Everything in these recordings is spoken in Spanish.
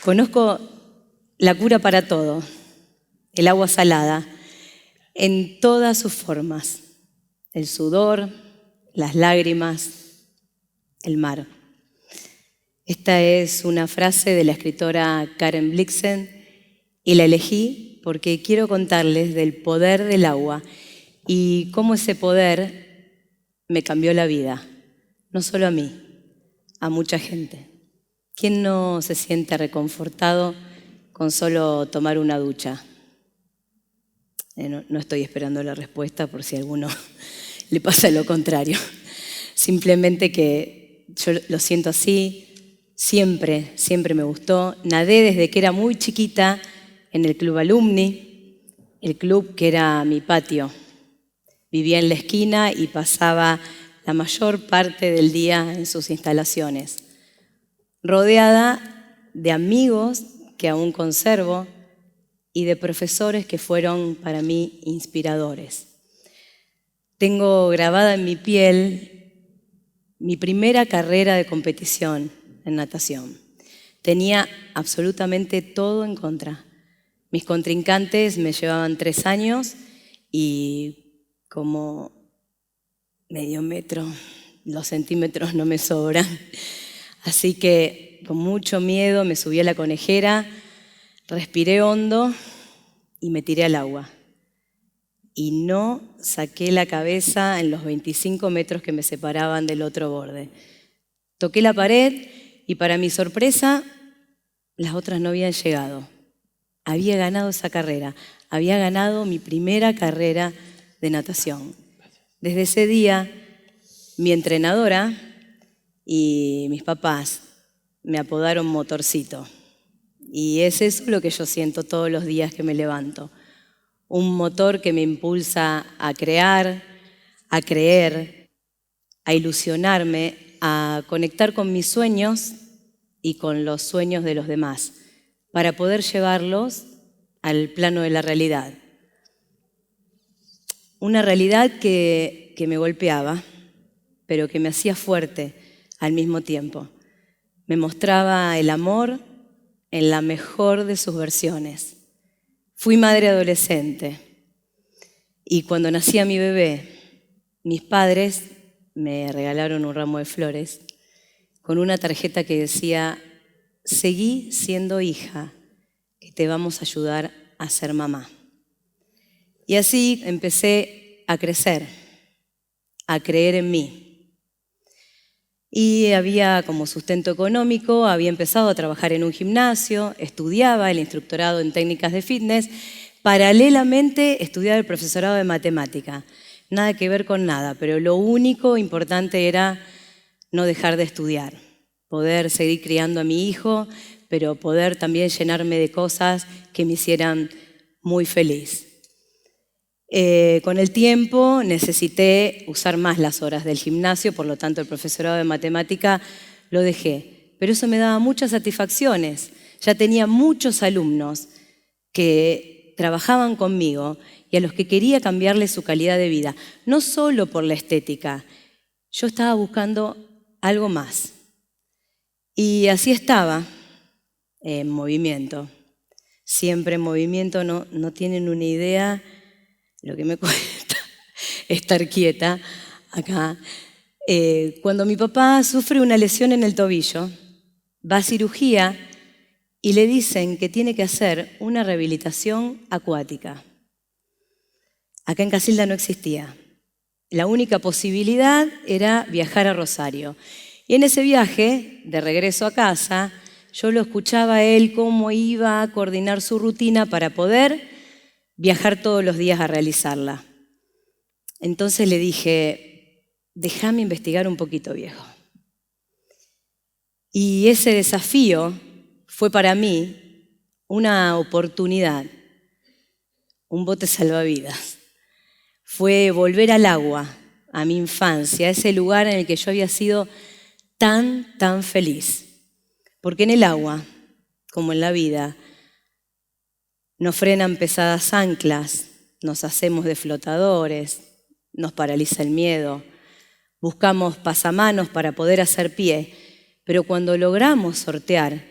Conozco la cura para todo, el agua salada, en todas sus formas, el sudor, las lágrimas, el mar. Esta es una frase de la escritora Karen Blixen y la elegí porque quiero contarles del poder del agua y cómo ese poder me cambió la vida, no solo a mí, a mucha gente. ¿Quién no se siente reconfortado con solo tomar una ducha? No estoy esperando la respuesta por si a alguno le pasa lo contrario. Simplemente que yo lo siento así, siempre me gustó. Nadé desde que era muy chiquita en el Club Alumni, el club que era mi patio. Vivía en la esquina y pasaba la mayor parte del día en sus instalaciones, rodeada de amigos que aún conservo y de profesores que fueron para mí inspiradores. Tengo grabada en mi piel mi primera carrera de competición en natación. Tenía absolutamente todo en contra. Mis contrincantes me llevaban 3 años y como medio metro, los centímetros no me sobran. Así que con mucho miedo me subí a la conejera, respiré hondo y me tiré al agua. Y no saqué la cabeza en los 25 metros que me separaban del otro borde. Toqué la pared y para mi sorpresa, las otras no habían llegado. Había ganado esa carrera, había ganado mi primera carrera de natación. Desde ese día, mi entrenadora y mis papás me apodaron Motorcito. Y es eso lo que yo siento todos los días que me levanto. Un motor que me impulsa a crear, a creer, a ilusionarme, a conectar con mis sueños y con los sueños de los demás, para poder llevarlos al plano de la realidad. Una realidad que me golpeaba, pero que me hacía fuerte al mismo tiempo. Me mostraba el amor en la mejor de sus versiones. Fui madre adolescente y cuando nacía mi bebé, mis padres me regalaron un ramo de flores con una tarjeta que decía: seguí siendo hija, que te vamos a ayudar a ser mamá. Y así empecé a crecer, a creer en mí. Y había como sustento económico, había empezado a trabajar en un gimnasio, estudiaba el instructorado en técnicas de fitness, paralelamente estudiaba el profesorado de matemática. Nada que ver con nada, pero lo único importante era no dejar de estudiar, poder seguir criando a mi hijo, pero poder también llenarme de cosas que me hicieran muy feliz. Con el tiempo necesité usar más las horas del gimnasio, por lo tanto el profesorado de matemática lo dejé. Pero eso me daba muchas satisfacciones. Ya tenía muchos alumnos que trabajaban conmigo y a los que quería cambiarles su calidad de vida. No solo por la estética, yo estaba buscando algo más. Y así estaba, en movimiento. Siempre en movimiento, no tienen una idea lo que me cuesta estar quieta acá. Cuando mi papá sufre una lesión en el tobillo, va a cirugía y le dicen que tiene que hacer una rehabilitación acuática. Acá en Casilda no existía. La única posibilidad era viajar a Rosario. Y en ese viaje, de regreso a casa, yo lo escuchaba a él cómo iba a coordinar su rutina para poder viajar todos los días a realizarla. Entonces le dije: déjame investigar un poquito, viejo. Y ese desafío fue para mí una oportunidad, un bote salvavidas. Fue volver al agua, a mi infancia, a ese lugar en el que yo había sido tan feliz. Porque en el agua, como en la vida, nos frenan pesadas anclas, nos hacemos de flotadores, nos paraliza el miedo, buscamos pasamanos para poder hacer pie, pero cuando logramos sortear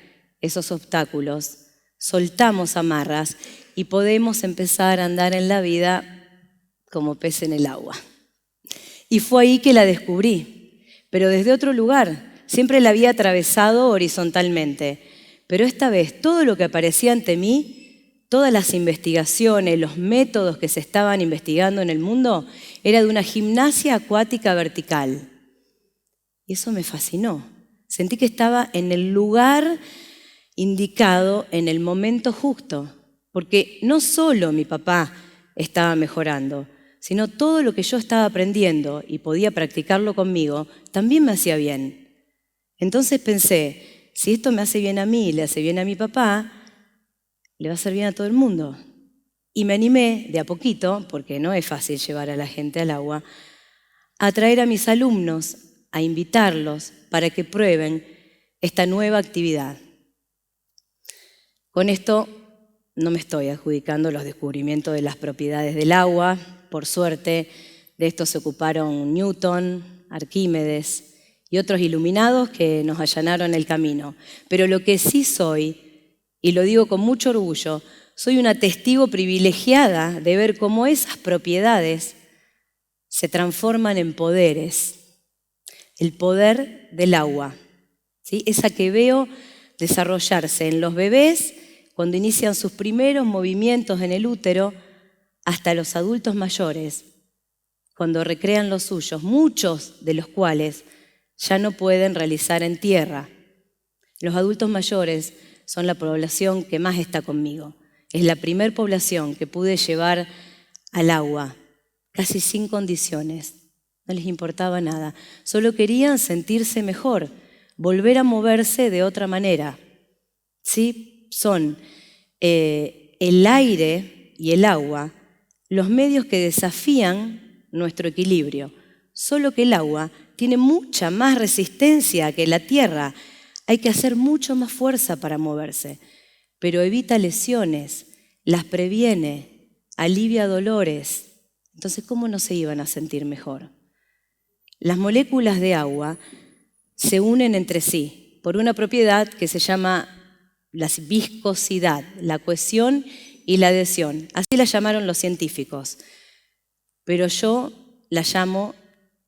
esos obstáculos, soltamos amarras y podemos empezar a andar en la vida como pez en el agua. Y fue ahí que la descubrí, pero desde otro lugar. Siempre la había atravesado horizontalmente, pero esta vez todo lo que aparecía ante mí, todas las investigaciones, los métodos que se estaban investigando en el mundo, era de una gimnasia acuática vertical. Y eso me fascinó. Sentí que estaba en el lugar indicado, en el momento justo, porque no solo mi papá estaba mejorando, sino todo lo que yo estaba aprendiendo y podía practicarlo conmigo, también me hacía bien. Entonces pensé, si esto me hace bien a mí y le hace bien a mi papá, le va a hacer bien a todo el mundo. Y me animé de a poquito, porque no es fácil llevar a la gente al agua, a traer a mis alumnos, a invitarlos para que prueben esta nueva actividad. Con esto no me estoy adjudicando los descubrimientos de las propiedades del agua. Por suerte, de esto se ocuparon Newton, Arquímedes y otros iluminados que nos allanaron el camino. Pero lo que sí soy, y lo digo con mucho orgullo, soy una testigo privilegiada de ver cómo esas propiedades se transforman en poderes. El poder del agua, ¿sí? Esa que veo desarrollarse en los bebés cuando inician sus primeros movimientos en el útero, hasta los adultos mayores, cuando recrean los suyos, muchos de los cuales ya no pueden realizar en tierra. Los adultos mayores son la población que más está conmigo. Es la primer población que pude llevar al agua, casi sin condiciones. No les importaba nada. Solo querían sentirse mejor, volver a moverse de otra manera. ¿Sí? Son el aire y el agua los medios que desafían nuestro equilibrio. Solo que el agua tiene mucha más resistencia que la tierra. Hay que hacer mucho más fuerza para moverse, pero evita lesiones, las previene, alivia dolores. Entonces, ¿cómo no se iban a sentir mejor? Las moléculas de agua se unen entre sí por una propiedad que se llama la viscosidad, la cohesión y la adhesión. Así la llamaron los científicos, pero yo la llamo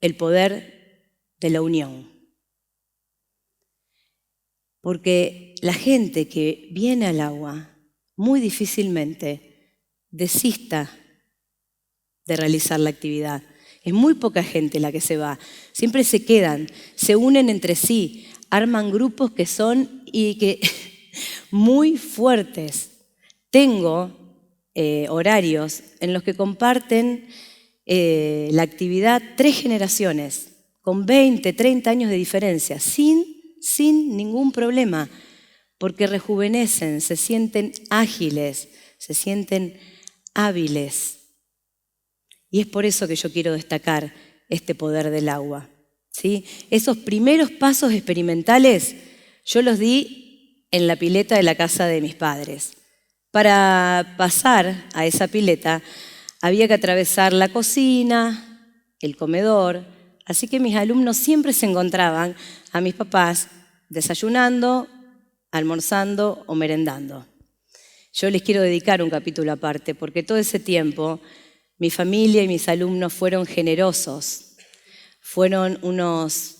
el poder de la unión. Porque la gente que viene al agua muy difícilmente desista de realizar la actividad. Es muy poca gente la que se va. Siempre se quedan, se unen entre sí, arman grupos que son muy fuertes. Tengo horarios en los que comparten la actividad 3 generaciones, con 20, 30 años de diferencia, sin ningún problema, porque rejuvenecen, se sienten ágiles, se sienten hábiles. Y es por eso que yo quiero destacar este poder del agua, ¿sí? Esos primeros pasos experimentales yo los di en la pileta de la casa de mis padres. Para pasar a esa pileta había que atravesar la cocina, el comedor, así que mis alumnos siempre se encontraban a mis papás desayunando, almorzando o merendando. Yo les quiero dedicar un capítulo aparte porque todo ese tiempo mi familia y mis alumnos fueron generosos, fueron unos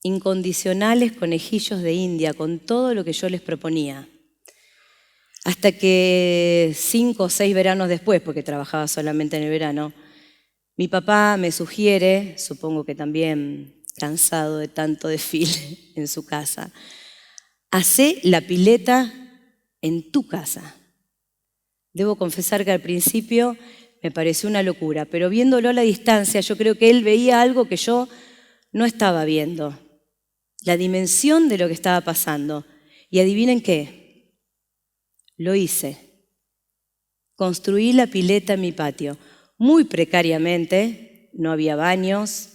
incondicionales conejillos de India con todo lo que yo les proponía. Hasta que 5 o 6 veranos después, porque trabajaba solamente en el verano, mi papá me sugiere, supongo que también cansado de tanto desfile en su casa, hacé la pileta en tu casa. Debo confesar que al principio me pareció una locura, pero viéndolo a la distancia yo creo que él veía algo que yo no estaba viendo, la dimensión de lo que estaba pasando. Y adivinen qué, lo hice. Construí la pileta en mi patio, muy precariamente, no había baños,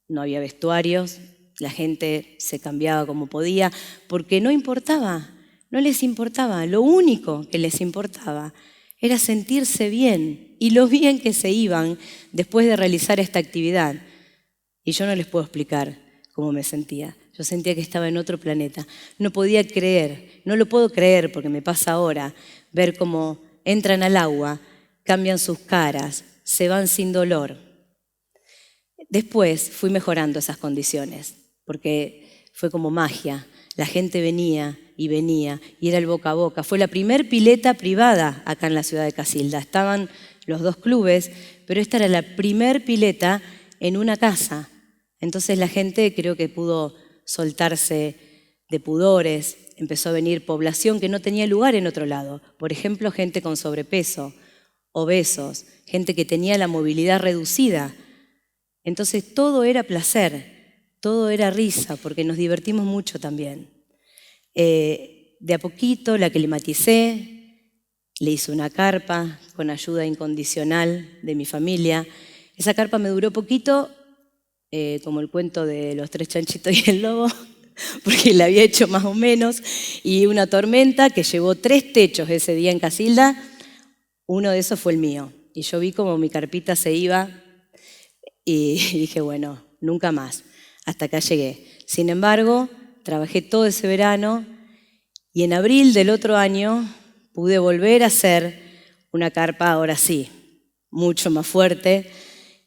no había vestuarios, la gente se cambiaba como podía, porque no importaba, no les importaba, lo único que les importaba era sentirse bien y lo bien que se iban después de realizar esta actividad. Y yo no les puedo explicar cómo me sentía. Yo Yo sentía que estaba en otro planeta. No podía creer, no lo puedo creer porque me pasa ahora, ver cómo entran al agua, cambian sus caras, se van sin dolor. Después fui mejorando esas condiciones, porque fue como magia. La gente venía y era el boca a boca. Fue la primer pileta privada acá en la ciudad de Casilda. Estaban los dos clubes, pero esta era la primer pileta en una casa. Entonces la gente creo que pudo soltarse de pudores, empezó a venir población que no tenía lugar en otro lado. Por ejemplo, gente con sobrepeso, obesos, gente que tenía la movilidad reducida. Entonces todo era placer, todo era risa, porque nos divertimos mucho también. De a poquito la climaticé, le hice una carpa con ayuda incondicional de mi familia. Esa carpa me duró poquito, como el cuento de los 3 chanchitos y el lobo, porque la había hecho más o menos, y una tormenta que llevó 3 techos ese día en Casilda. Uno de esos fue el mío, y yo vi como mi carpita se iba, y dije, bueno, nunca más, hasta acá llegué. Sin embargo, trabajé todo ese verano, y en abril del otro año pude volver a hacer una carpa, ahora sí, mucho más fuerte,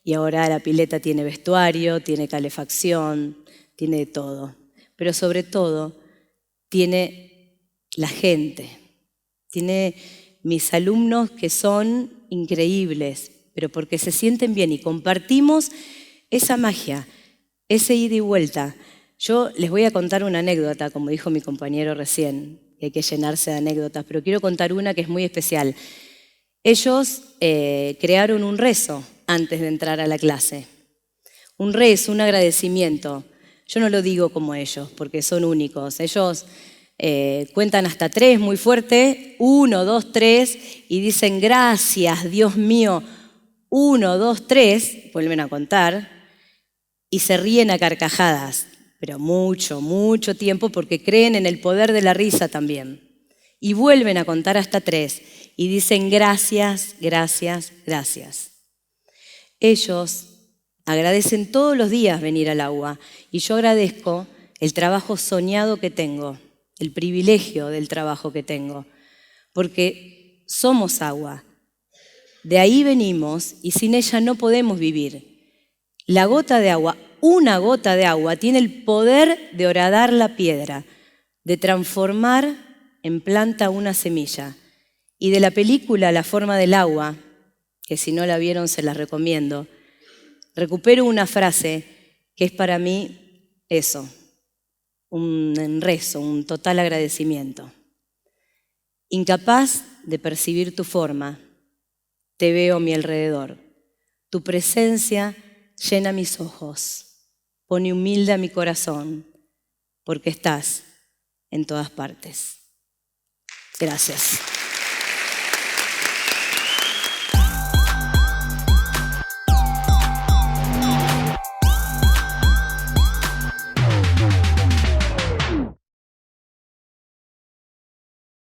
y ahora la pileta tiene vestuario, tiene calefacción, tiene de todo. Pero sobre todo, tiene la gente, tiene mis alumnos que son increíbles, pero porque se sienten bien y compartimos esa magia, ese ida y vuelta. Yo les voy a contar una anécdota, como dijo mi compañero recién, que hay que llenarse de anécdotas, pero quiero contar una que es muy especial. Ellos crearon un rezo antes de entrar a la clase. Un rezo, un agradecimiento. Yo no lo digo como ellos, porque son únicos. Ellos cuentan hasta 3 muy fuerte, 1, 2, 3, y dicen gracias, Dios mío, 1, 2, 3, vuelven a contar, y se ríen a carcajadas, pero mucho, mucho tiempo, porque creen en el poder de la risa también. Y vuelven a contar hasta 3, y dicen gracias, gracias, gracias. Ellos agradecen todos los días venir al agua, y yo agradezco el trabajo soñado que tengo, el privilegio del trabajo que tengo, porque somos agua. De ahí venimos y sin ella no podemos vivir. La gota de agua, una gota de agua, tiene el poder de horadar la piedra, de transformar en planta una semilla. Y de la película La forma del agua, que si no la vieron se la recomiendo, recupero una frase que es para mí eso, un rezo, un total agradecimiento. Incapaz de percibir tu forma, te veo a mi alrededor. Tu presencia llena mis ojos, pone humilde a mi corazón, porque estás en todas partes. Gracias.